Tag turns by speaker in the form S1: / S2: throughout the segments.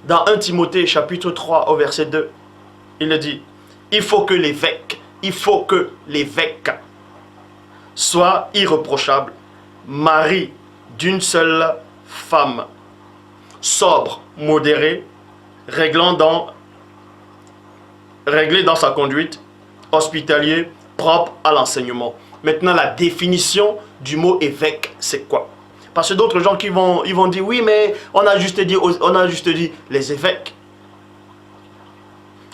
S1: Dans 1 Timothée chapitre 3 au verset 2, il le dit, il faut que l'évêque soit irréprochable, mari d'une seule femme, sobre, modéré, réglé dans sa conduite, hospitalier, propre à l'enseignement. Maintenant, la définition du mot évêque, c'est quoi? Parce que d'autres gens ils vont dire, oui, mais on a juste dit les évêques.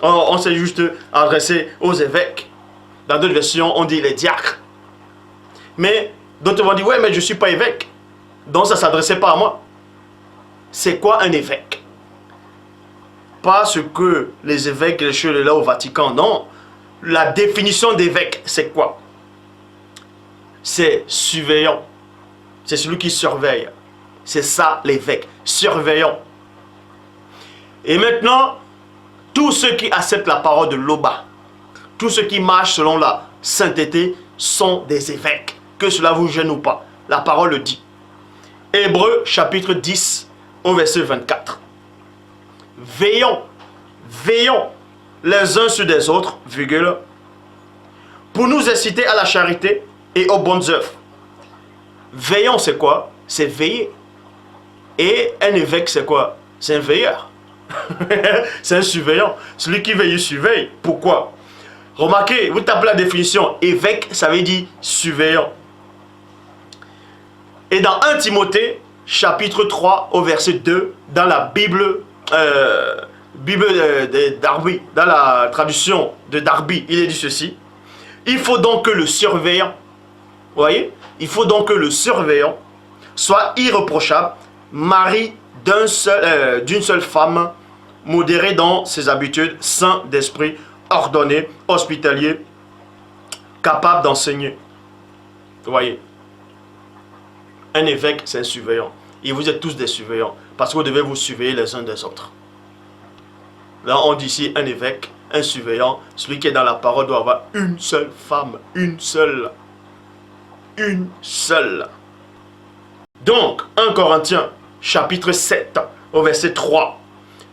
S1: On s'est juste adressé aux évêques. Dans d'autres versions, on dit les diacres. Mais d'autres vont dire, ouais, mais je ne suis pas évêque. Donc ça ne s'adressait pas à moi. C'est quoi un évêque? Pas ce que les évêques, les cheveux là au Vatican, non. La définition d'évêque, c'est quoi? C'est surveillant. C'est celui qui surveille. C'est ça l'évêque, surveillant. Et maintenant, tous ceux qui acceptent la parole de l'Oba, tous ceux qui marchent selon la sainteté sont des évêques. Que cela vous gêne ou pas, la parole le dit. Hébreux chapitre 10 au verset 24. Veillons les uns sur les autres, virgule, pour nous inciter à la charité et aux bonnes œuvres. Veillons, c'est quoi? C'est veiller. Et un évêque, c'est quoi? C'est un veilleur. C'est un surveillant. Celui qui veille, il surveille. Pourquoi? Remarquez, vous tapez la définition. Évêque, ça veut dire surveillant. Et dans 1 Timothée, chapitre 3, au verset 2, dans la Bible de Darby, dans la traduction de Darby, il est dit ceci. Il faut donc que le surveillant, vous voyez, il faut donc que le surveillant soit irréprochable, mari d'une seule femme, modéré dans ses habitudes, saint d'esprit, ordonné, hospitalier, capable d'enseigner. Vous voyez, un évêque, c'est un surveillant. Et vous êtes tous des surveillants, parce que vous devez vous surveiller les uns des autres. Là, on dit ici un évêque, un surveillant, celui qui est dans la parole doit avoir une seule femme, une seule. Une seule. Donc, 1 Corinthiens, chapitre 7, au verset 3,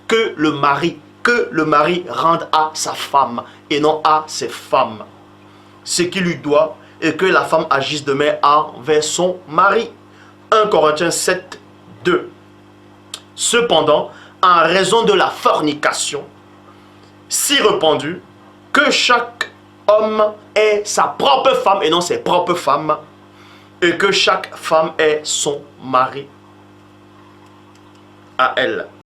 S1: que le mari rende à sa femme et non à ses femmes ce qu'il lui doit, et que la femme agisse de même envers son mari. 1 Corinthiens 7, 2. Cependant, en raison de la fornication, si répandue, que chaque homme ait sa propre femme et non ses propres femmes, et que chaque femme ait son mari à elle.